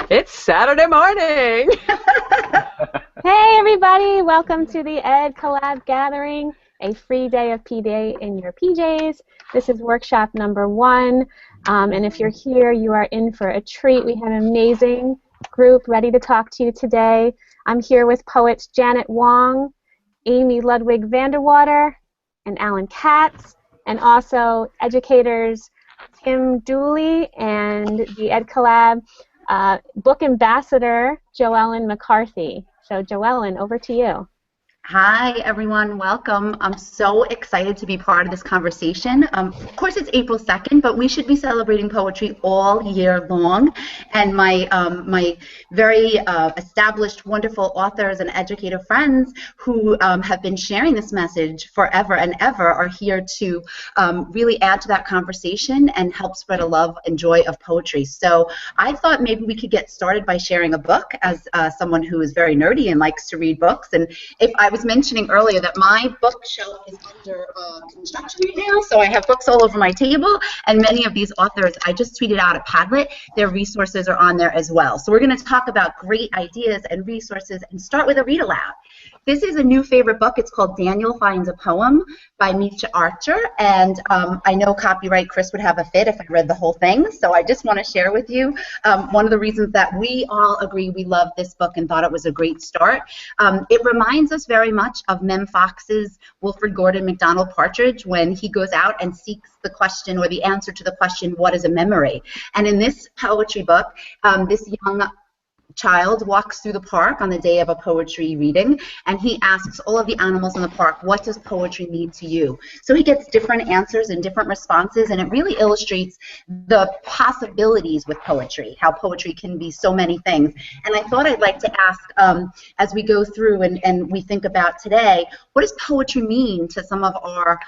It's Saturday morning. Hey everybody, welcome to the Ed Collab Gathering, a free day of PD in your PJs. This is workshop number 1, and if you're here, you are in for a treat. We have an amazing group ready to talk to you today. I'm here with poets Janet Wong, Amy Ludwig Vanderwater, and Alan Katz, and also educators Tim Dooley and the Ed Collab book ambassador Joellen McCarthy. So Joellen, over to you. Hi, everyone. Welcome. I'm so excited to be part of this conversation. Of course, it's April 2nd, but we should be celebrating poetry all year long. And my very established, wonderful authors and educator friends who have been sharing this message forever and ever are here to really add to that conversation and help spread a love and joy of poetry. So I thought maybe we could get started by sharing a book as someone who is very nerdy and likes to read books. And if I was mentioning earlier that my bookshelf is under construction right now, so I have books all over my table, and many of these authors, I just tweeted out a Padlet, their resources are on there as well. So we're going to talk about great ideas and resources and start with a read aloud. This is a new favorite book. It's called Daniel Finds a Poem by Misha Archer, and I know copyright Chris would have a fit if I read the whole thing, so I just want to share with you one of the reasons that we all agree we love this book and thought it was a great start. It reminds us very much of Mem Fox's Wilfred Gordon MacDonald Partridge when he goes out and seeks the question or the answer to the question, what is a memory? And in this poetry book, this young child walks through the park on the day of a poetry reading, and he asks all of the animals in the park, what does poetry mean to you? So he gets different answers and different responses, and it really illustrates the possibilities with poetry, how poetry can be so many things. And I thought I'd like to ask, as we go through and we think about today, what does poetry mean to some of our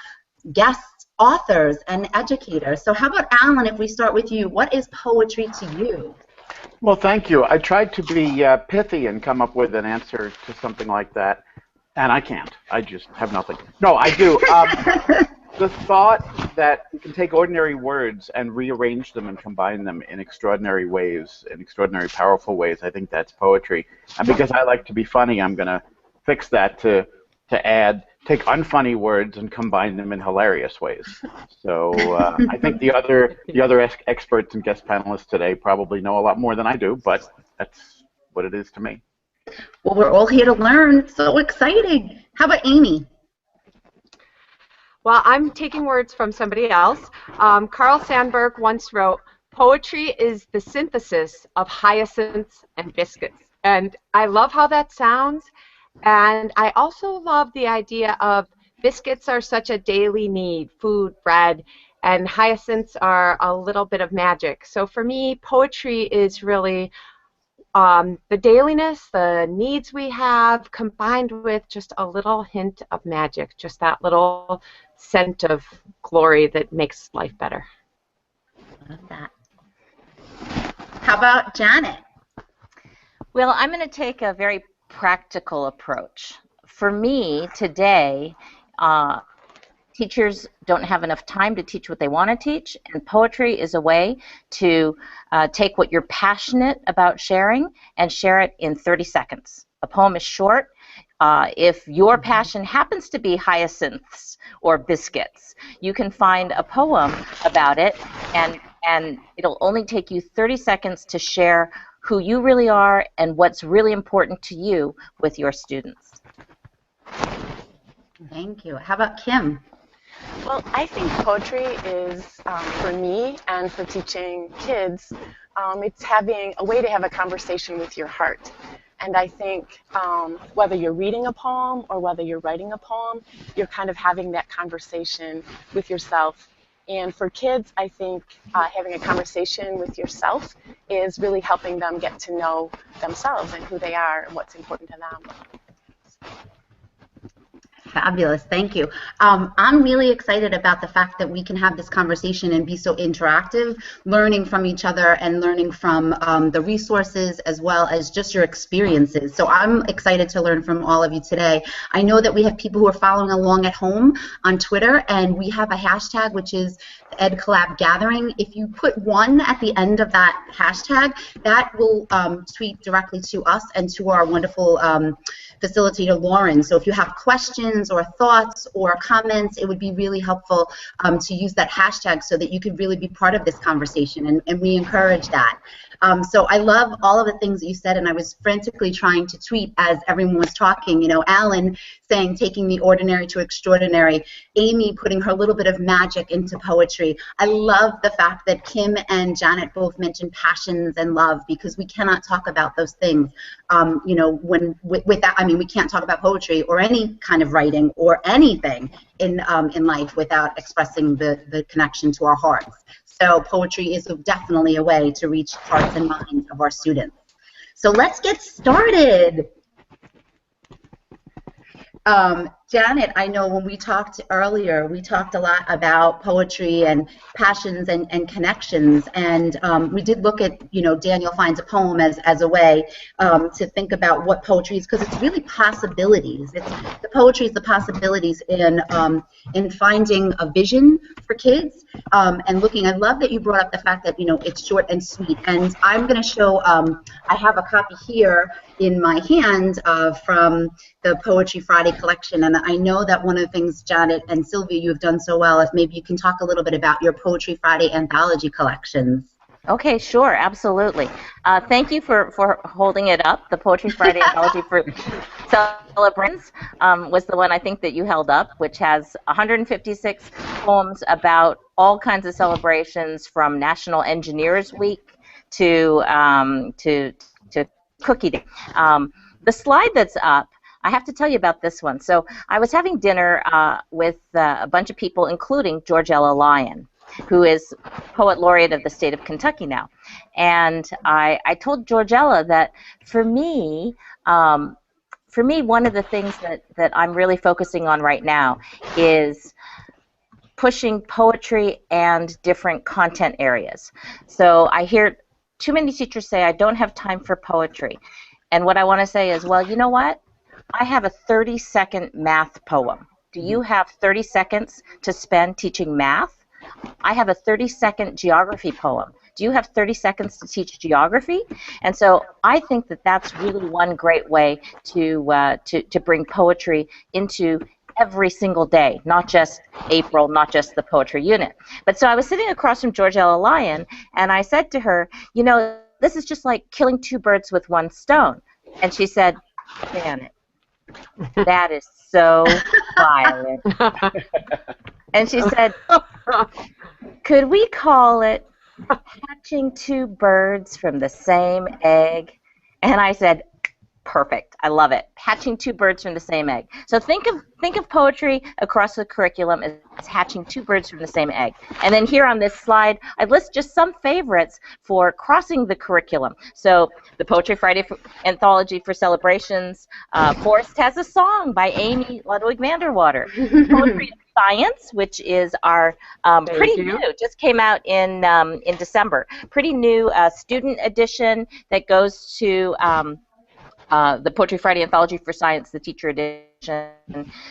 guests, authors, and educators? So how about, Alan, if we start with you, what is poetry to you? Well, thank you. I tried to be pithy and come up with an answer to something like that, and I can't. I just have nothing. No, I do. The thought that you can take ordinary words and rearrange them and combine them in extraordinary ways, in extraordinary powerful ways, I think that's poetry. And because I like to be funny, I'm going to fix that to add, take unfunny words and combine them in hilarious ways. So I think the other experts and guest panelists today probably know a lot more than I do, but that's what it is to me. Well, we're all here to learn. So exciting. How about Amy? Well, I'm taking words from somebody else. Carl Sandburg once wrote, poetry is the synthesis of hyacinths and biscuits. And I love how that sounds. And I also love the idea of biscuits are such a daily need, food, bread, and hyacinths are a little bit of magic. So for me, poetry is really the dailiness, the needs we have, combined with just a little hint of magic, just that little scent of glory that makes life better. Love that. How about Janet? Well, I'm going to take a very practical approach. For me, today, teachers don't have enough time to teach what they want to teach, and poetry is a way to take what you're passionate about sharing and share it in 30 seconds. A poem is short. If your passion happens to be hyacinths or biscuits, you can find a poem about it, and it'll only take you 30 seconds to share who you really are and what's really important to you with your students. Thank you. How about Kim? Well, I think poetry is, for me and for teaching kids, it's having a way to have a conversation with your heart. And I think whether you're reading a poem or whether you're writing a poem, you're kind of having that conversation with yourself. And for kids, I think having a conversation with yourself is really helping them get to know themselves and who they are and what's important to them. Fabulous, thank you. I'm really excited about the fact that we can have this conversation and be so interactive, learning from each other and learning from the resources as well as just your experiences. So I'm excited to learn from all of you today. I know that we have people who are following along at home on Twitter, and we have a hashtag which is EdCollab Gathering. If you put 1 at the end of that hashtag, that will tweet directly to us and to our wonderful facilitator Lauren. So if you have questions or thoughts or comments, it would be really helpful to use that hashtag so that you could really be part of this conversation, and we encourage that. So I love all of the things that you said, and I was frantically trying to tweet as everyone was talking. You know, Alan saying taking the ordinary to extraordinary, Amy putting her little bit of magic into poetry. I love the fact that Kim and Janet both mentioned passions and love, because we cannot talk about those things. You know, with that, I mean, we can't talk about poetry or any kind of writing or anything in life without expressing the connection to our hearts. So poetry is definitely a way to reach hearts and minds of our students. So let's get started. Janet, I know when we talked earlier, we talked a lot about poetry and passions and connections, and we did look at, you know, Daniel Finds a Poem as a way to think about what poetry is, because it's really possibilities. The poetry is the possibilities in finding a vision for kids and looking. I love that you brought up the fact that, you know, it's short and sweet, and I'm going to show, I have a copy here in my hand from the Poetry Friday collection, and I know that one of the things, Janet and Sylvia, you have done so well, is maybe you can talk a little bit about your Poetry Friday anthology collections. Okay, sure, absolutely. Thank you for holding it up. The Poetry Friday Anthology for Celebrants was the one I think that you held up, which has 156 poems about all kinds of celebrations, from National Engineers Week to Cookie Day. The slide that's up, I have to tell you about this one. So I was having dinner with a bunch of people, including Georgella Lyon, who is Poet Laureate of the state of Kentucky now. And I told Georgella that for me, one of the things that I'm really focusing on right now is pushing poetry and different content areas. So I hear too many teachers say, I don't have time for poetry. And what I want to say is, well, you know what? I have a 30-second math poem. Do you have 30 seconds to spend teaching math? I have a 30-second geography poem. Do you have 30 seconds to teach geography? And so I think that that's really one great way to bring poetry into every single day, not just April, not just the poetry unit. But so I was sitting across from Georgella Lyon, and I said to her, you know, this is just like killing 2 birds with 1 stone. And she said, Janet, that is so violent. And she said, could we call it hatching 2 birds from the same egg? And I said, perfect. I love it. Hatching 2 birds from the same egg. So think of poetry across the curriculum as hatching 2 birds from the same egg. And then here on this slide, I list just some favorites for crossing the curriculum. So the Poetry Friday Anthology for Celebrations, Forest Has a Song by Amy Ludwig Vanderwater. Poetry and Science, which is our pretty new, just came out in December. Pretty new student edition that goes to the Poetry Friday Anthology for Science, the teacher edition.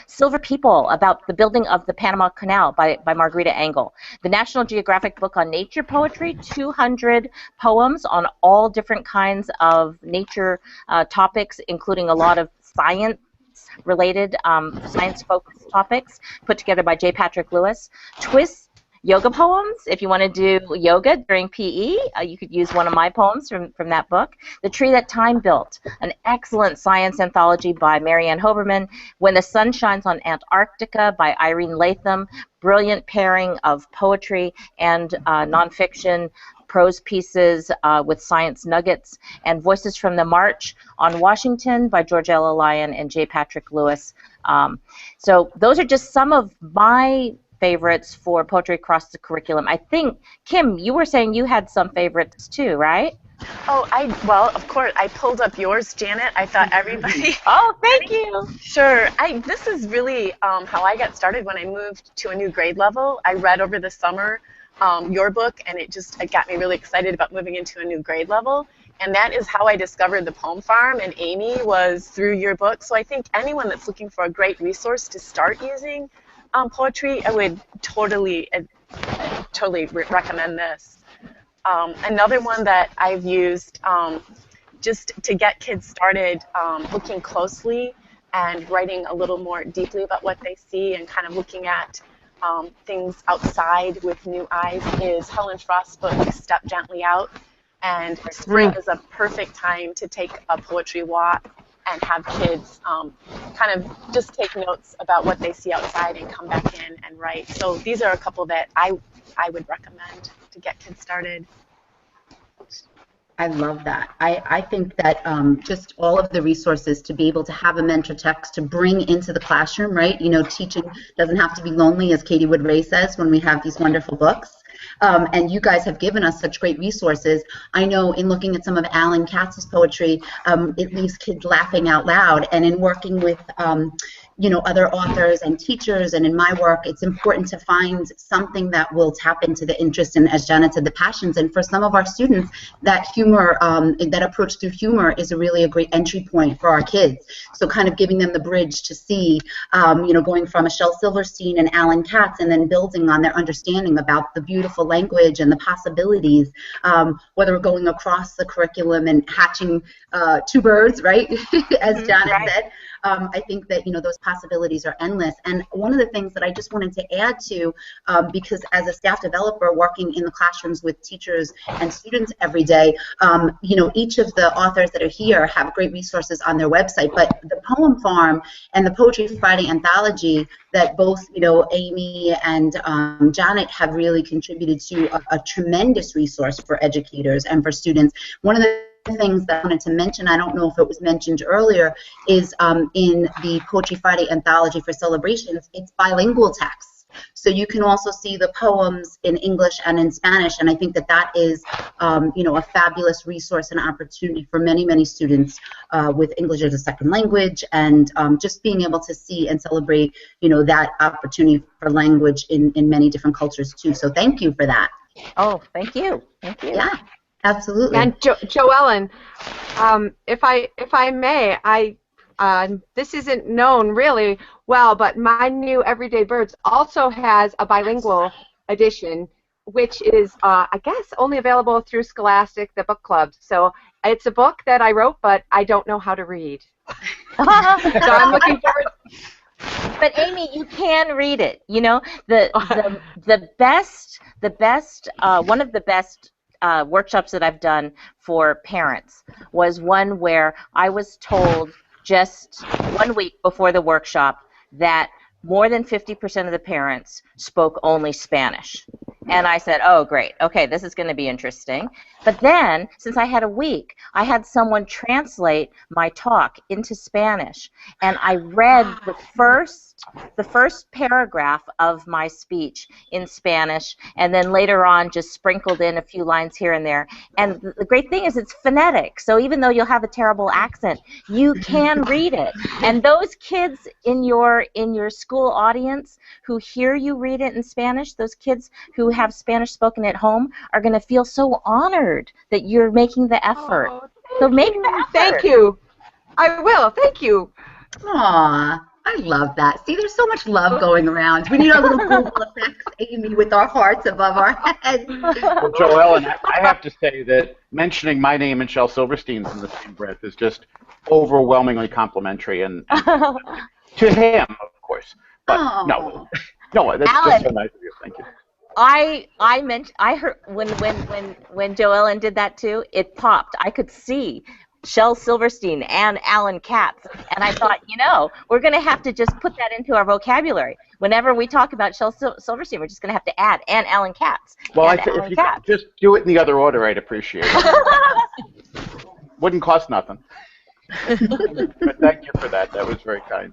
Silver People, about the building of the Panama Canal by Margarita Engel. The National Geographic book on nature poetry, 200 poems on all different kinds of nature topics, including a lot of science-related, science-focused topics, put together by J. Patrick Lewis. Twist yoga poems. If you want to do yoga during PE, you could use one of my poems from that book. The Tree That Time Built, an excellent science anthology by Marianne Hoberman. When the Sun Shines on Antarctica by Irene Latham. Brilliant pairing of poetry and nonfiction prose pieces with science nuggets. And Voices from the March on Washington by Georgella Lyon and J. Patrick Lewis. So those are just some of my favorites for poetry across the curriculum. I think, Kim, you were saying you had some favorites too, right? Oh, well, of course, I pulled up yours, Janet. I thought everybody. Oh, thank you. Sure. This is really how I got started when I moved to a new grade level. I read over the summer your book, and it got me really excited about moving into a new grade level. And that is how I discovered the Poem Farm and Amy, was through your book. So I think anyone that's looking for a great resource to start using poetry, I would totally recommend this. Another one that I've used just to get kids started looking closely and writing a little more deeply about what they see and kind of looking at things outside with new eyes is Helen Frost's book, Step Gently Out. And spring is a perfect time to take a poetry walk and have kids kind of just take notes about what they see outside and come back in and write. So these are a couple that I would recommend to get kids started. I love that. I think that just all of the resources to be able to have a mentor text to bring into the classroom, right? You know, teaching doesn't have to be lonely, as Katie Wood-Ray says, when we have these wonderful books. And you guys have given us such great resources. I know in looking at some of Alan Katz's poetry, it leaves kids laughing out loud. And in working with you know, other authors and teachers, and in my work, it's important to find something that will tap into the interest and, as Janet said, the passions. And for some of our students, that humor, that approach through humor is a great entry point for our kids. So kind of giving them the bridge to see, you know, going from Michelle Silverstein and Alan Katz, and then building on their understanding about the beautiful language and the possibilities, whether we're going across the curriculum and hatching two birds, right, as Janet said. I think that, you know, those possibilities are endless. And one of the things that I just wanted to add to, because as a staff developer working in the classrooms with teachers and students every day, you know, each of the authors that are here have great resources on their website. But the Poem Farm and the Poetry Friday Anthology that both, you know, Amy and Janet have really contributed to a tremendous resource for educators and for students. One of the things that I wanted to mention, I don't know if it was mentioned earlier, is in the Poetry Friday Anthology for Celebrations, it's bilingual texts. So you can also see the poems in English and in Spanish, and I think that that is, you know, a fabulous resource and opportunity for many, many students with English as a second language, and just being able to see and celebrate, you know, that opportunity for language in many different cultures too. So thank you for that. Oh, thank you. Thank you. Yeah. Absolutely. And Joellen, if I may, this isn't known really well, but My New Everyday Birds also has a bilingual edition, which is, I guess, only available through Scholastic, the book club. So it's a book that I wrote, but I don't know how to read. So I'm looking forward. But Amy, you can read it. You know, the best one of the best workshops that I've done for parents was one where I was told just 1 week before the workshop that more than 50% of the parents spoke only Spanish. And I said, oh, great. Okay, this is going to be interesting. But then, since I had a week, I had someone translate my talk into Spanish. And I read the first paragraph of my speech in Spanish, and then later on just sprinkled in a few lines here and there. And the great thing is it's phonetic. So even though you'll have a terrible accent, you can read it. And those kids in your school audience who hear you read it in Spanish, those kids who have Spanish spoken at home, are going to feel so honored that you're making the effort. Oh, so make the effort. Thank you. I will. Thank you. Aw, I love that. See, there's so much love going around. We need our little Google effects, Amy, with our hearts above our heads. Well, Joellen, I have to say that mentioning my name and Shel Silverstein's in the same breath is just overwhelmingly complimentary, and to him, of course. But no, that's Alan, just so nice of you. Thank you. I heard when Joellen did that too, it popped. I could see Shel Silverstein and Alan Katz, and I thought, you know, we're going to have to just put that into our vocabulary. Whenever we talk about Shel Silverstein, we're just going to have to add and Alan Katz. Well, if you could just do it in the other order, I'd appreciate it. Wouldn't cost nothing. But thank you for that. That was very kind.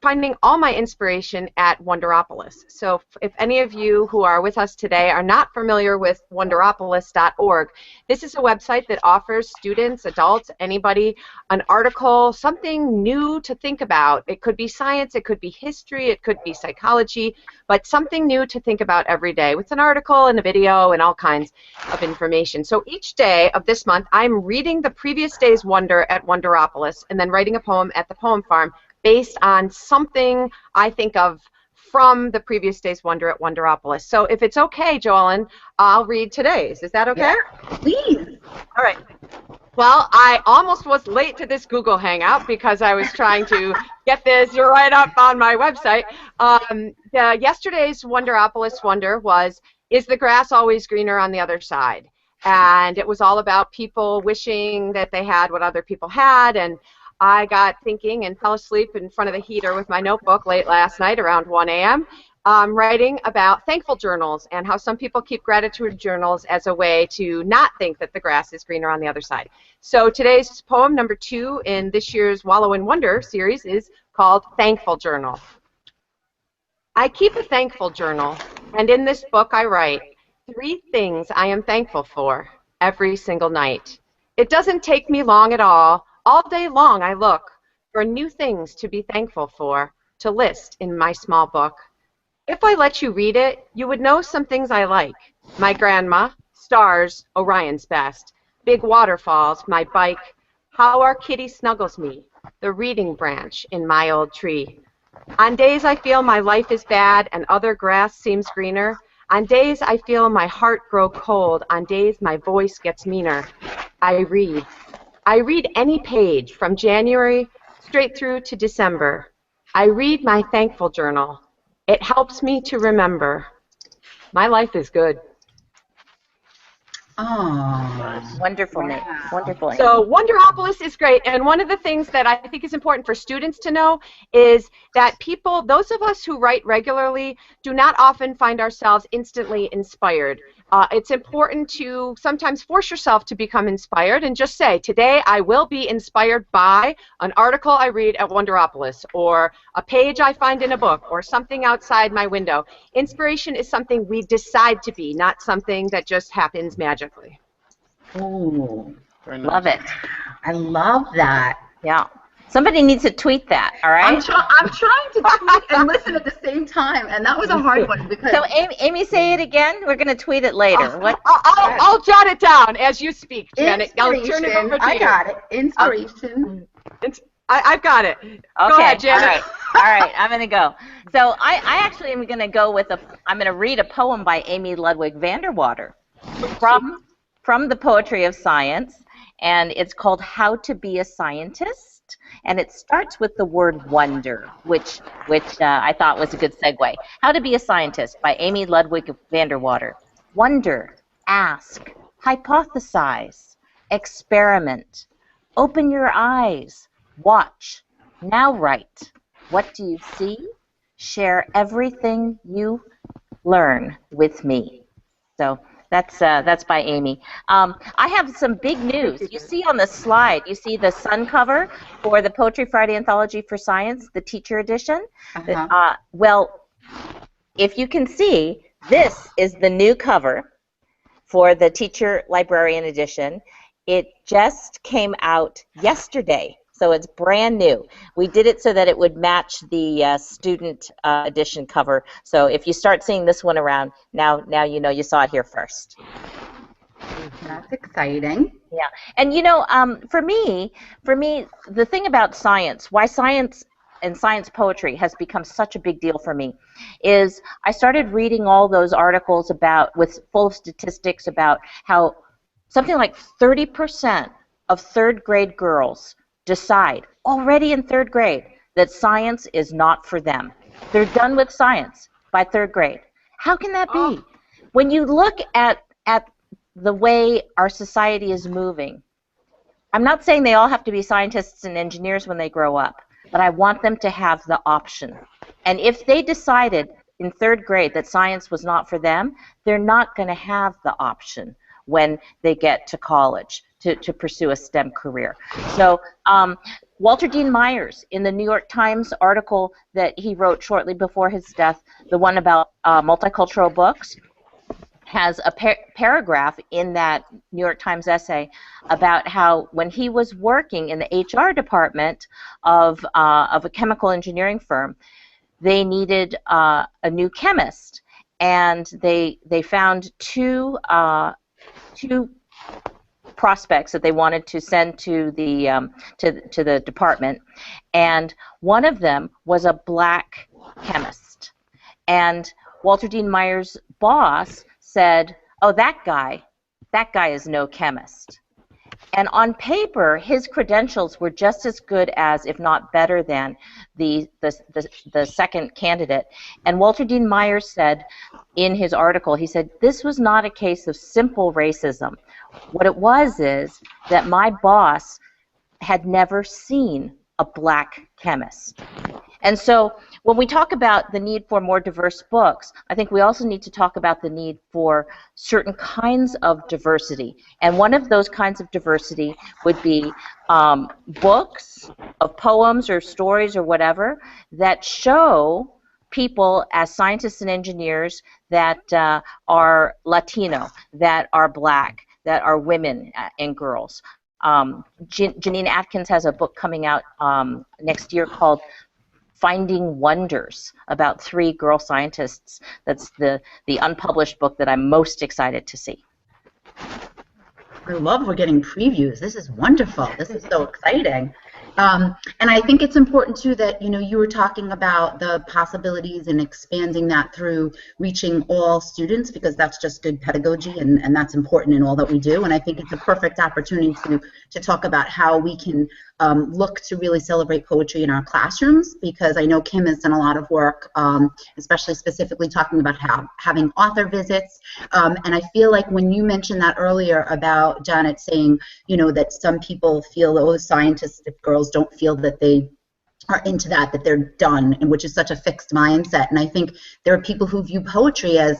finding all my inspiration at Wonderopolis. So if any of you who are with us today are not familiar with Wonderopolis.org, this is a website that offers students, adults, anybody, an article, something new to think about. It could be science, it could be history, it could be psychology, but something new to think about every day with an article and a video and all kinds of information. So each day of this month, I'm reading the previous day's wonder at Wonderopolis and then writing a poem at the Poem Farm based on something I think of from the previous day's wonder at Wonderopolis. So if it's okay, Joellen, I'll read today's. Is that okay? Yeah, please. All right. Well, I almost was late to this Google Hangout because I was trying to get this right up on my website. Yesterday's Wonderopolis wonder was, is the grass always greener on the other side? And it was all about people wishing that they had what other people had, and I got thinking and fell asleep in front of the heater with my notebook late last night around 1 a.m. Writing about thankful journals and how some people keep gratitude journals as a way to not think that the grass is greener on the other side. So today's poem number 2 in this year's Wallow in Wonder series is called Thankful Journal. I keep a thankful journal, and in this book I write 3 things I am thankful for every single night. It doesn't take me long at all. All day long I look for new things to be thankful for, to list in my small book. If I let you read it, you would know some things I like. My grandma, stars, Orion's best, big waterfalls, my bike, how our kitty snuggles me, the reading branch in my old tree. On days I feel my life is bad and other grass seems greener, on days I feel my heart grow cold, on days my voice gets meaner, I read. I read any page from January straight through to December. I read my thankful journal. It helps me to remember. My life is good. Oh, Wonderful, Nate. Wonderful. So Wonderopolis is great, and one of the things that I think is important for students to know is that people, those of us who write regularly, do not often find ourselves instantly inspired. It's important to sometimes force yourself to become inspired and just say, today I will be inspired by an article I read at Wonderopolis, or a page I find in a book, or something outside my window. Inspiration is something we decide to be, not something that just happens magically. ooh, Love it. I love that. Yeah. Somebody needs to tweet that, all right? I'm trying to tweet and listen at the same time, and that was a hard one because. So, Amy, say it again. We're going to tweet it later. What? I'll jot it down as you speak, Janet. I'll turn it over to you. I got it. Inspiration. I've got it. Okay. Go ahead, Janet. All right. I'm going to go. So I actually am going to go with I'm going to read a poem by Amy Ludwig Vanderwater from the Poetry of Science, and it's called How to Be a Scientist. And it starts with the word wonder, which I thought was a good segue. How to Be a Scientist by Amy Ludwig Vanderwater. Wonder, ask, hypothesize, experiment, open your eyes, watch, now write. What do you see? Share everything you learn with me. So that's by Amy. I have some big news. You see on the slide, you see the sun cover for the Poetry Friday Anthology for Science, the teacher edition. Well, if you can see, this is the new cover for the teacher librarian edition. It just came out yesterday. So it's brand new. We did it so that it would match the student edition cover. So if you start seeing this one around, now you know you saw it here first. That's exciting. Yeah, and for me, the thing about science, why science and science poetry has become such a big deal for me, is I started reading all those articles full of statistics about how something like 30% of third grade girls decide already in third grade that science is not for them. They're done with science by third grade. How can that be? When you look at the way our society is moving, I'm not saying they all have to be scientists and engineers when they grow up, but I want them to have the option. And if they decided in third grade that science was not for them, they're not going to have the option when they get to college to pursue a STEM career. So Walter Dean Myers, in the New York Times article that he wrote shortly before his death, the one about multicultural books, has a paragraph in that New York Times essay about how when he was working in the HR department of a chemical engineering firm, they needed a new chemist, and they found two prospects that they wanted to send to the department, and one of them was a black chemist. And Walter Dean Myers' boss said, "Oh, that guy is no chemist." And on paper, his credentials were just as good as, if not better than, the second candidate. And Walter Dean Myers said in his article, he said, "This was not a case of simple racism. What it was is that my boss had never seen a black chemist." And so when we talk about the need for more diverse books, I think we also need to talk about the need for certain kinds of diversity. And one of those kinds of diversity would be books of poems or stories or whatever that show people as scientists and engineers that are Latino, that are black, that are women and girls. Janine Atkins has a book coming out next year called Finding Wonders, about 3 girl scientists. That's the unpublished book that I'm most excited to see. I love we're getting previews. This is wonderful. This is so exciting. And I think it's important too that you were talking about the possibilities and expanding that through reaching all students, because that's just good pedagogy and that's important in all that we do. And I think it's a perfect opportunity to talk about how we can look to really celebrate poetry in our classrooms, because I know Kim has done a lot of work, especially specifically talking about having author visits. And I feel like when you mentioned that earlier about Janet saying, that some people feel, those scientists, girls don't feel that they are into that they're done, and which is such a fixed mindset. And I think there are people who view poetry as,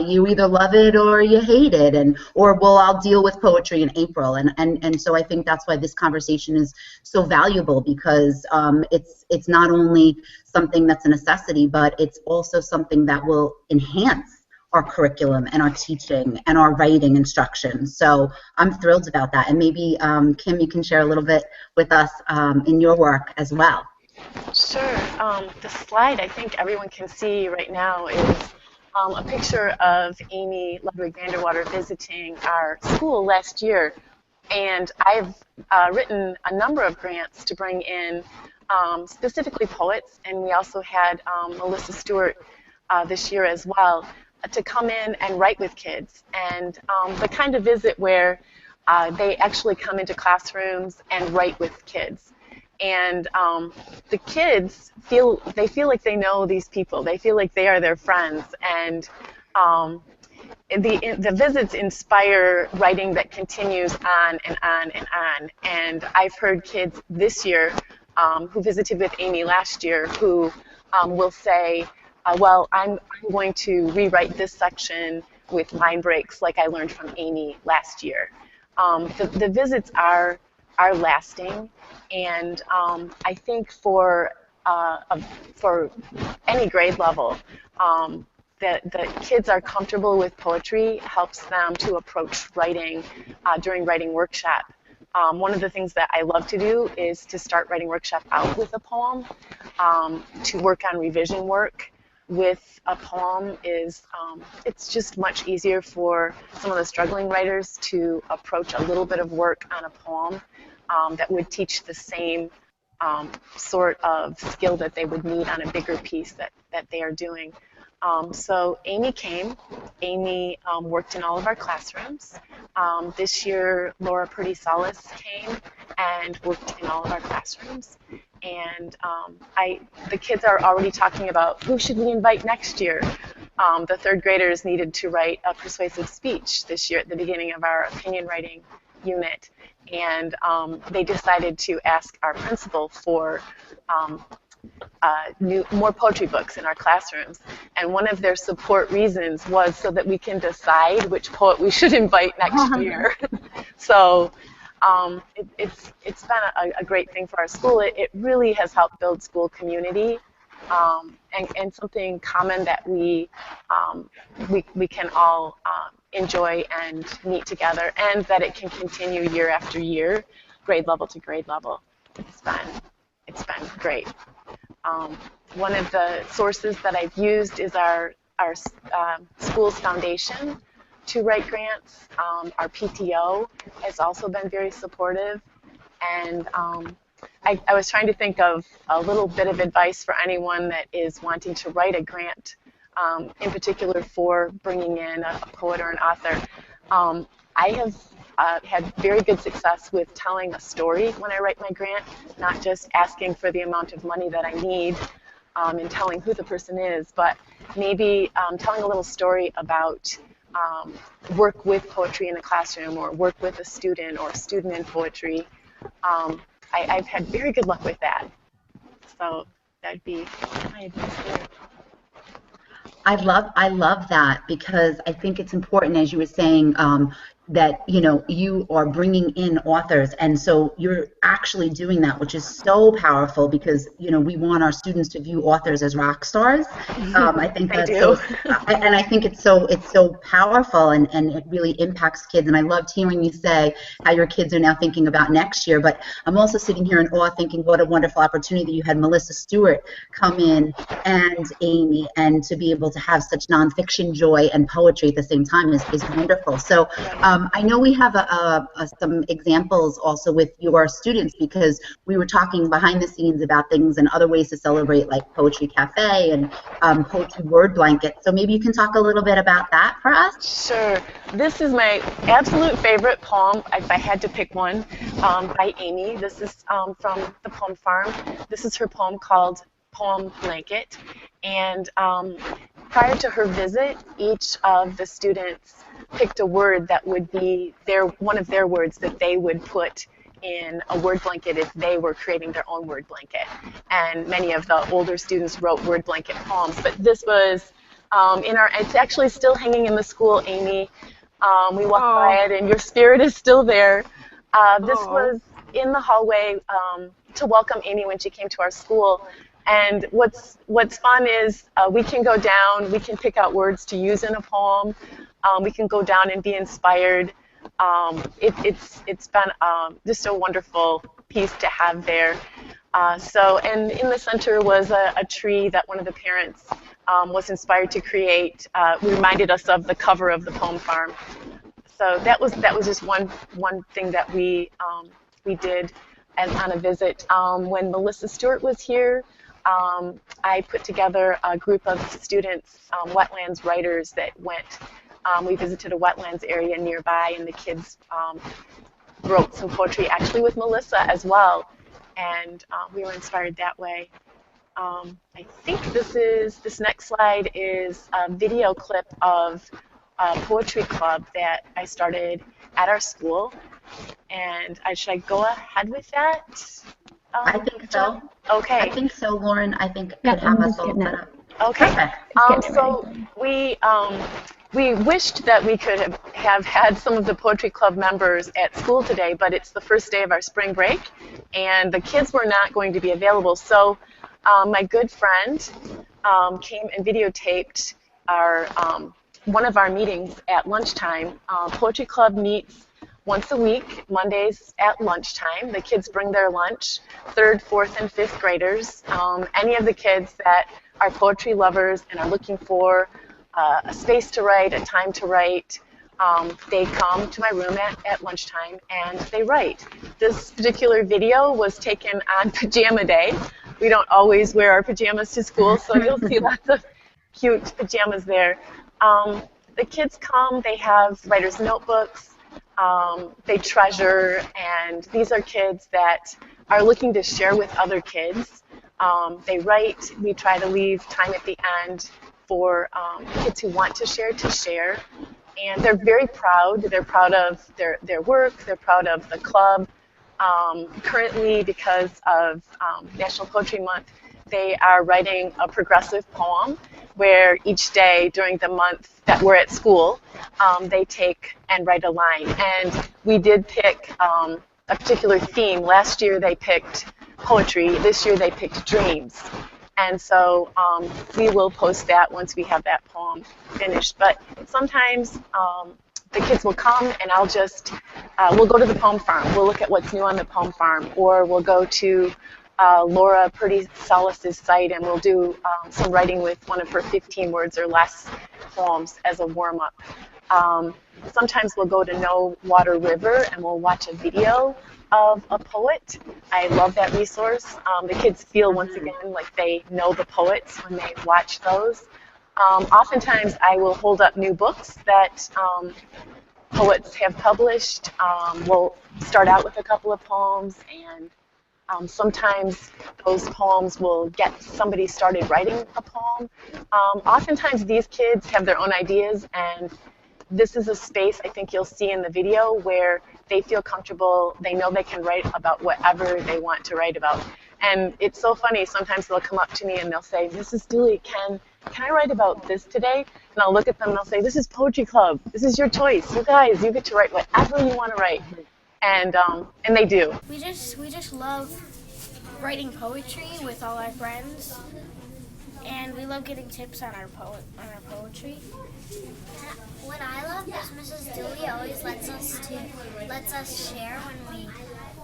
you either love it or you hate it, or well, I'll deal with poetry in April. And so I think that's why this conversation is so valuable, because it's not only something that's a necessity, but it's also something that will enhance our curriculum and our teaching and our writing instruction. So I'm thrilled about that. And maybe, Kim, you can share a little bit with us in your work as well. Sure. The slide I think everyone can see right now is a picture of Amy Ludwig Vanderwater visiting our school last year. And I've written a number of grants to bring in specifically poets, and we also had Melissa Stewart this year as well, to come in and write with kids. And the kind of visit where they actually come into classrooms and write with kids. And the kids feel like they know these people. They feel like they are their friends. And the visits inspire writing that continues on and on and on. And I've heard kids this year who visited with Amy last year who will say, well, I'm going to rewrite this section with line breaks like I learned from Amy last year. The visits are lasting, and I think for any grade level, that kids are comfortable with poetry helps them to approach writing during writing workshop. One of the things that I love to do is to start writing workshop out with a poem. To work on revision work with a poem is, it's just much easier for some of the struggling writers to approach a little bit of work on a poem that would teach the same sort of skill that they would need on a bigger piece that they are doing. So Amy came. Amy worked in all of our classrooms. This year, Laura Purdy Solis came and worked in all of our classrooms. And the kids are already talking about who should we invite next year. The third graders needed to write a persuasive speech this year at the beginning of our opinion writing unit. And they decided to ask our principal for more poetry books in our classrooms. And one of their support reasons was so that we can decide which poet we should invite next year. So It's been a great thing for our school. It really has helped build school community, and something common that we can all enjoy and meet together, and that it can continue year after year, grade level to grade level. It's been great. One of the sources that I've used is our school's foundation to write grants. Our PTO has also been very supportive, and I was trying to think of a little bit of advice for anyone that is wanting to write a grant, in particular for bringing in a poet or an author. I have had very good success with telling a story when I write my grant, not just asking for the amount of money that I need and telling who the person is, but maybe telling a little story about work with poetry in the classroom, or work with a student, or a student in poetry. I've had very good luck with that. So that'd be my advice there. I love that, because I think it's important, as you were saying, that you are bringing in authors, and so you're actually doing that, which is so powerful, because we want our students to view authors as rock stars. I think that's so, and I think it's so powerful, and it really impacts kids. And I loved hearing you say how your kids are now thinking about next year. But I'm also sitting here in awe, thinking what a wonderful opportunity that you had Melissa Stewart come in, and Amy, and to be able to have such nonfiction joy and poetry at the same time is wonderful. So I know we have some examples also with your students, because we were talking behind the scenes about things and other ways to celebrate, like Poetry Cafe and Poetry Word Blanket. So maybe you can talk a little bit about that for us? Sure. This is my absolute favorite poem, if I had to pick one, by Amy. This is from the Poem Farm. This is her poem called Poem Blanket. And prior to her visit, each of the students picked a word that would be one of their words that they would put in a word blanket if they were creating their own word blanket. And many of the older students wrote word blanket poems. But this was it's actually still hanging in the school, Amy. We walked by it, and your spirit is still there. This was in the hallway to welcome Amy when she came to our school. And what's fun is we can go down, we can pick out words to use in a poem. We can go down and be inspired. It's been just a wonderful piece to have there. And in the center was a tree that one of the parents was inspired to create. Reminded us of the cover of the Poem Farm. So that was just one thing that we did on a visit. When Melissa Stewart was here, I put together a group of students, wetlands writers, that went. We visited a wetlands area nearby, and the kids wrote some poetry, actually with Melissa as well, and we were inspired that way. I think this next slide is a video clip of a poetry club that I started at our school, and should I go ahead with that? I think so. Okay. I think so, Lauren. I think could have us all set up. Okay. So we wished that we could have had some of the Poetry Club members at school today, but it's the first day of our spring break, and the kids were not going to be available. So my good friend came and videotaped one of our meetings at lunchtime. Poetry Club meets once a week, Mondays at lunchtime. The kids bring their lunch, 3rd, 4th, and 5th graders. Any of the kids that are poetry lovers and are looking for a space to write, a time to write, they come to my room at lunchtime and they write. This particular video was taken on pajama day. We don't always wear our pajamas to school, so you'll see lots of cute pajamas there. The kids come, they have writer's notebooks, they treasure, and these are kids that are looking to share with other kids. They write. We try to leave time at the end for kids who want to share, and they're very proud. They're proud of their work. They're proud of the club. Currently, because of National Poetry Month, they are writing a progressive poem where each day during the month that we're at school, they take and write a line. And we did pick a particular theme. Last year they picked poetry. This year they picked dreams. And so we will post that once we have that poem finished. But sometimes the kids will come and I'll just, we'll go to the poem farm. We'll look at what's new on the poem farm. Or we'll go to Laura Purdy Salas's site and we'll do some writing with one of her 15 words or less poems as a warm-up. Sometimes we'll go to No Water River and we'll watch a video of a poet. I love that resource. The kids feel, once again, like they know the poets when they watch those. Oftentimes I will hold up new books that poets have published. We'll start out with a couple of poems, and sometimes those poems will get somebody started writing a poem. Oftentimes these kids have their own ideas, and this is a space I think you'll see in the video where they feel comfortable, they know they can write about whatever they want to write about. And it's so funny, sometimes they'll come up to me and they'll say, Mrs. Dooley, can I write about this today? And I'll look at them and I'll say, this is Poetry Club, this is your choice, you guys, you get to write whatever you want to write. And they do. We just love writing poetry with all our friends, and we love getting tips on our poetry. What I love is Mrs. Dooley always lets us share when we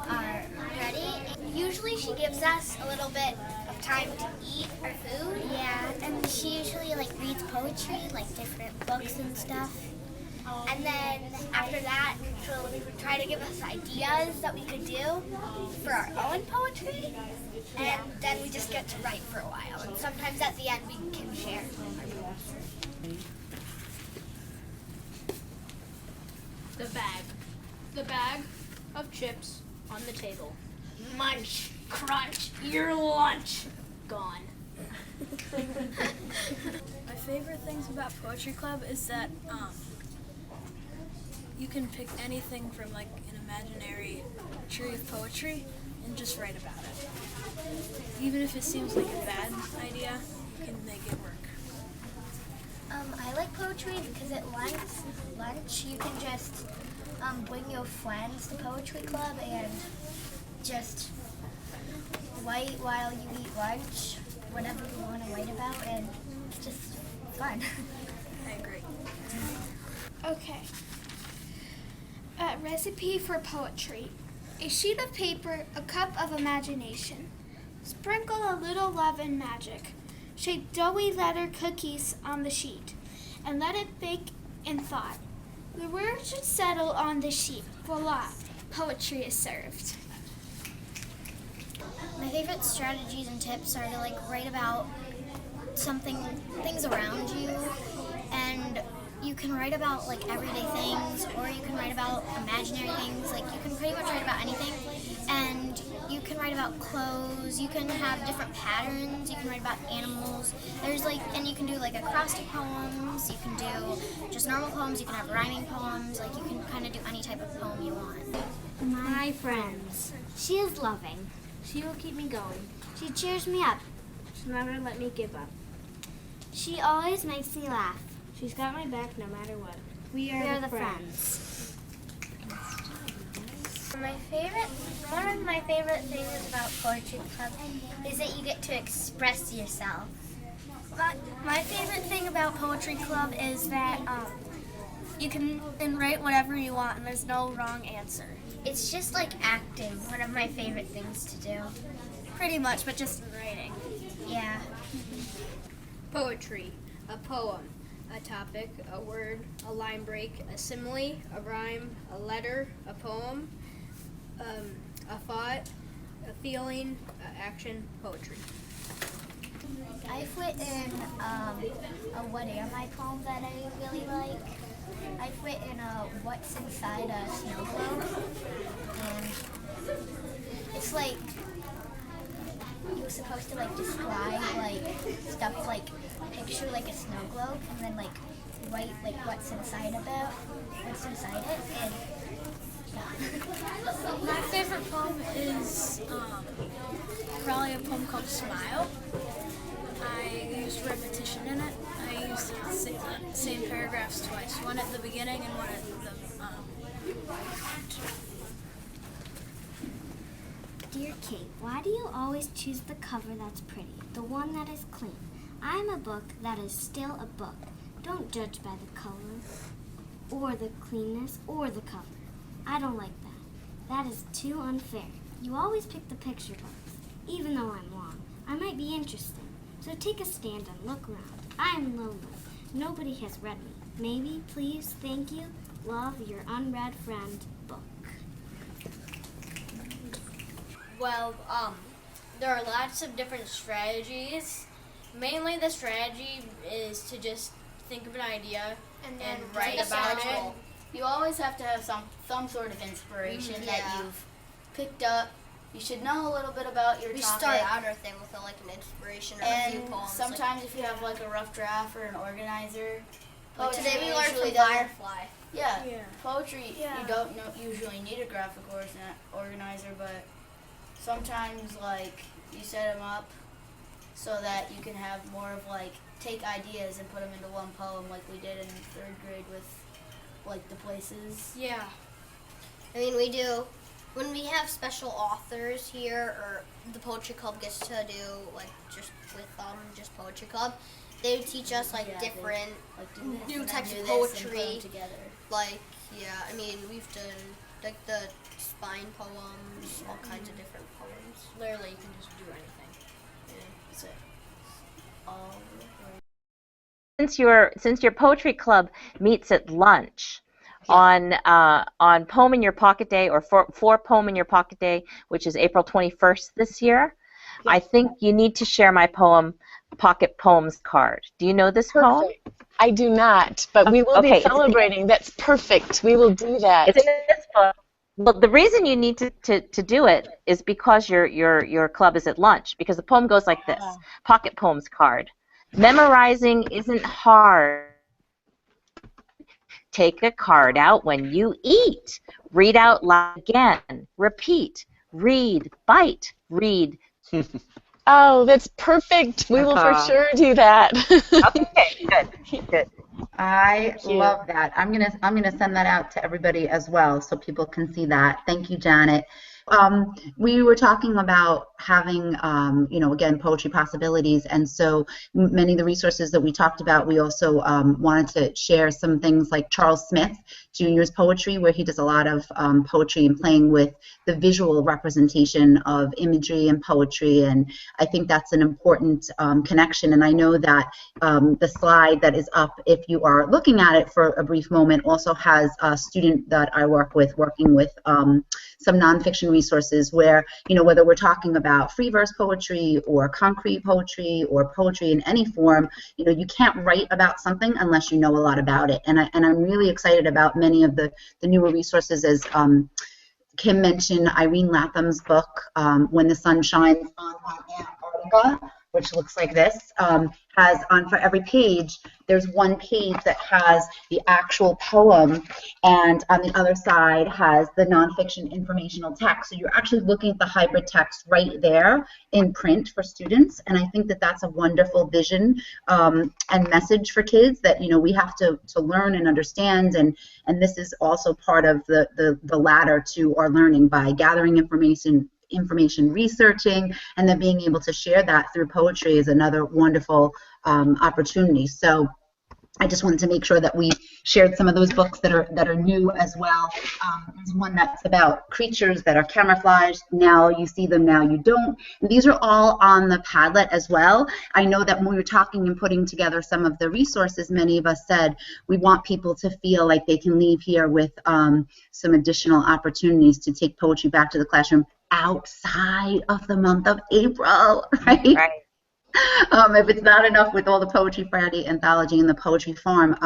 are ready. Usually she gives us a little bit of time to eat our food. Yeah, and she usually reads poetry, different books and stuff. And then after that, she'll try to give us ideas that we could do for our own poetry. And then we just get to write for a while. And sometimes at the end we can share our poems. The bag of chips on the table. Munch, crunch, your lunch. Gone. My favorite things about Poetry Club is that you can pick anything from an imaginary tree of poetry and just write about it. Even if it seems like a bad idea, you can make it work. I like poetry because at lunch you can just bring your friends to Poetry Club and just write while you eat lunch, whatever you want to write about, and it's just fun. I agree. Okay. Recipe for poetry. A sheet of paper, a cup of imagination. Sprinkle a little love and magic. Shape doughy letter cookies on the sheet and let it bake in thought. The words should settle on the sheet. Voila, poetry is served. My favorite strategies and tips are to write about things around you, and you can write about everyday things, or you can write about imaginary things. You can pretty much write about anything, and you can write about clothes. You can have different patterns. You can write about animals. There's and you can do acrostic poems. You can do just normal poems. You can have rhyming poems. You can kind of do any type of poem you want. My friends. She is loving. She will keep me going. She cheers me up. She'll never let me give up. She always makes me laugh. She's got my back no matter what. We are the friends. One of my favorite things about Poetry Club is that you get to express yourself. My favorite thing about Poetry Club is that you can write whatever you want and there's no wrong answer. It's just like acting, one of my favorite things to do. Pretty much, but just in writing. Yeah. Poetry, a poem, a topic, a word, a line break, a simile, a rhyme, a letter, a poem, a thought, a feeling, action, poetry. I've written a What Am I poem that I really like. I've written What's Inside a Snow Globe, and it's you're supposed to describe stuff picture a snow globe and then write what's inside it, and yeah. My favorite poem is probably a poem called Smile. I used repetition in it. I used the same paragraphs twice, one at the beginning and one at the end. Why do you always choose the cover that's pretty, the one that is clean? I'm a book that is still a book. Don't judge by the color, or the cleanness, or the cover. I don't like that. That is too unfair. You always pick the picture books. Even though I'm wrong, I might be interesting. So take a stand and look around. I am lonely. Nobody has read me. Maybe, please, thank you, love, your unread friend, book. Well, there are lots of different strategies. Mainly the strategy is to just think of an idea and write about it. You always have to have some sort of inspiration that you've picked up. You should know a little bit about your topic. We start out our thing with like an inspiration or a few poems. Sometimes if you have like a rough draft or an organizer. Like today we learned from Firefly. Yeah. Poetry, you don't usually need a graphic organizer, but sometimes like you set them up so that you can have more of like take ideas and put them into one poem like we did in 3rd grade with like the places. Yeah. I mean, we do, when we have special authors here, or the poetry club gets to do like just with just poetry club, they would teach us like different new types of poetry. Like, I mean, we've done like the spine poems, all kinds of different poems. Literally, you can just do anything. Yeah, that's it. Since your poetry club meets at lunch on Poem in Your Pocket Day, or for Poem in Your Pocket Day, which is April 21st this year, I think you need to share my Pocket Poems card. Do you know this poem? I do not, but we will be celebrating. That's perfect. We will do that. It's in this book. Well, the reason you need to do it is because your club is at lunch, because the poem goes like this. Pocket Poems card. Memorizing isn't hard. Take a card out when you eat. Read out loud again. Repeat. Read. Bite. Read. Oh, that's perfect. We will for sure do that. Okay, good. I love that. I'm gonna send that out to everybody as well, so people can see that. Thank you, Janet. We were talking about having, again, poetry possibilities, and so many of the resources that we talked about, we also wanted to share some things like Charles Smith Jr.'s poetry, where he does a lot of poetry and playing with the visual representation of imagery and poetry, and I think that's an important connection. And I know that the slide that is up, if you are looking at it for a brief moment, also has a student that I work with working with some nonfiction resources where, whether we're talking about free verse poetry or concrete poetry or poetry in any form, you can't write about something unless you know a lot about it. And I'm really excited about many of the newer resources, as Kim mentioned, Irene Latham's book, When the Sun Shines on Antarctica, which looks like this, has for every page, there's one page that has the actual poem, and on the other side has the nonfiction informational text. So you're actually looking at the hybrid text right there in print for students, and I think that that's a wonderful vision and message for kids that we have to learn and understand, and this is also part of the ladder to our learning by gathering information, researching, and then being able to share that through poetry is another wonderful opportunity. So I just wanted to make sure that we shared some of those books that are new as well. There's one that's about creatures that are camouflaged. Now you see them, now you don't. And these are all on the Padlet as well. I know that when we were talking and putting together some of the resources, many of us said we want people to feel like they can leave here with some additional opportunities to take poetry back to the classroom outside of the month of April, right? If it's not enough with all the Poetry Friday anthology and the Poetry Farm,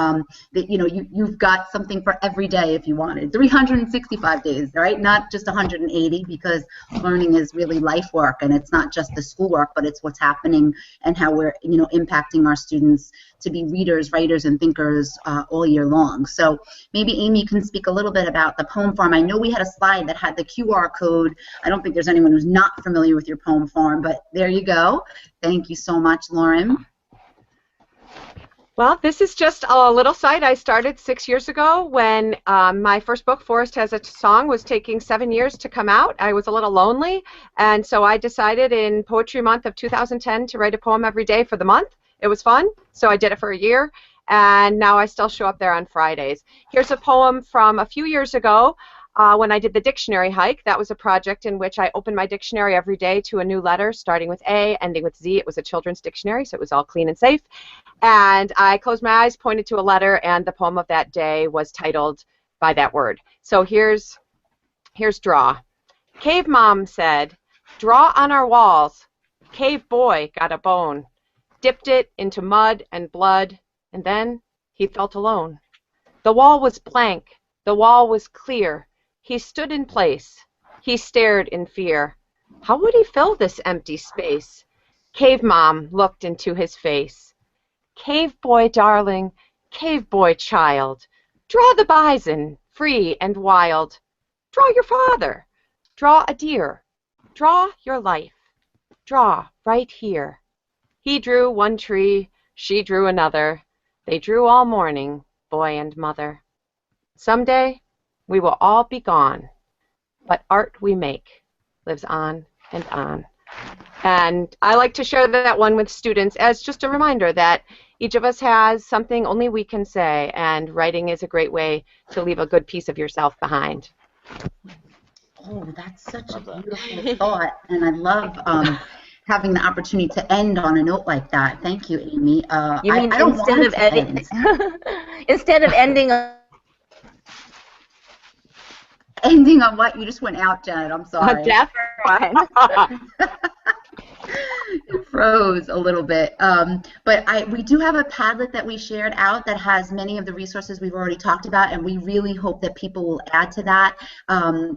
that you've got something for every day if you wanted. 365 days, right? Not just 180, because learning is really life work, and it's not just the schoolwork, but it's what's happening and how we're impacting our students to be readers, writers, and thinkers all year long. So maybe Amy can speak a little bit about the Poem Farm. I know we had a slide that had the QR code. I don't think there's anyone who's not familiar with your Poem Farm, but there you go. Thank you so much, Lauren. Well, this is just a little site I started 6 years ago when my first book, Forest Has a Song, was taking 7 years to come out. I was a little lonely, and so I decided in Poetry Month of 2010 to write a poem every day for the month. It was fun, so I did it for a year, and now I still show up there on Fridays. Here's a poem from a few years ago. When I did the dictionary hike, that was a project in which I opened my dictionary every day to a new letter, starting with A, ending with Z. It was a children's dictionary, so it was all clean and safe. And I closed my eyes, pointed to a letter, and the poem of that day was titled by that word. So here's draw. Cave mom said, draw on our walls. Cave boy got a bone, dipped it into mud and blood, and then he felt alone. The wall was blank. The wall was clear. He stood in place. He stared in fear. How would he fill this empty space? Cave mom looked into his face. Cave boy darling, cave boy child, draw the bison, free and wild. Draw your father. Draw a deer. Draw your life. Draw right here. He drew one tree. She drew another. They drew all morning, boy and mother. Someday we will all be gone, but art we make lives on and on. And I like to share that one with students as just a reminder that each of us has something only we can say, and writing is a great way to leave a good piece of yourself behind. Oh, that's such a beautiful thought, and I love having the opportunity to end on a note like that. Thank you, Amy. You mean I don't instead want of it to ending, end. instead of ending on Ending on what? You just went out, Janet. I'm sorry. A death one. It froze a little bit. But we do have a Padlet that we shared out that has many of the resources we've already talked about, and we really hope that people will add to that.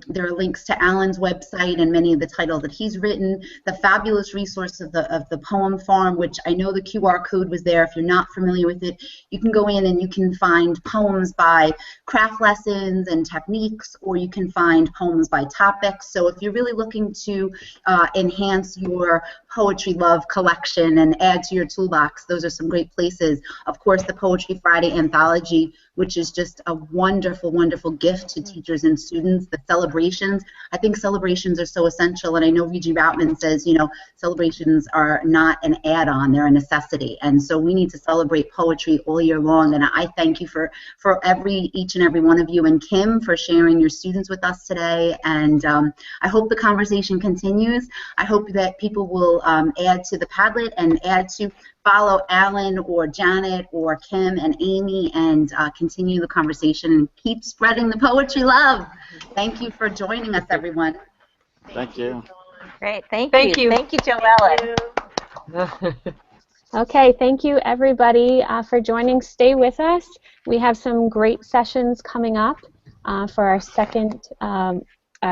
There are links to Alan's website and many of the titles that he's written, the fabulous resource of the Poem Farm, which I know the QR code was there. If you're not familiar with it, you can go in and you can find poems by craft lessons and techniques, or you can find poems by topics. So if you're really looking to enhance your poetry love collection and add to your toolbox, those are some great places. Of course, the Poetry Friday Anthology, which is just a wonderful, wonderful gift to teachers and students. The celebrations, I think celebrations are so essential, and I know V.G. Routman says, you know, celebrations are not an add-on, they're a necessity, and so we need to celebrate poetry all year long, and I thank you for each and every one of you, and Kim for sharing your students with us today, and I hope the conversation continues. I hope that people will add to the Padlet and add to follow Alan or Janet or Kim and Amy, and continue the conversation and keep spreading the poetry love. Thank you for joining us, everyone. Thank you. Great, thank you. Thank you, Joellen. Okay, thank you everybody for joining. Stay with us. We have some great sessions coming up for our second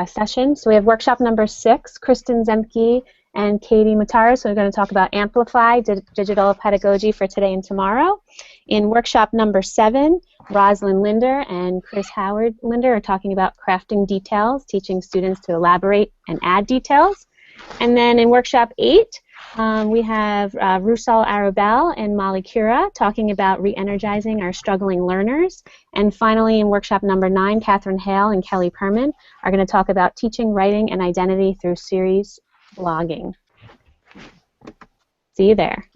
session. So we have workshop number 6, Kristen Zemke and Katie Matara. So we're going to talk about Amplify, digital pedagogy for today and tomorrow. In workshop number 7, Rosalind Linder and Chris Howard Linder are talking about crafting details, teaching students to elaborate and add details. And then in workshop 8, we have Rusal Arabel and Molly Cura talking about re-energizing our struggling learners. And finally, in workshop number 9, Catherine Hale and Kelly Perman are going to talk about teaching, writing, and identity through series blogging. See you there.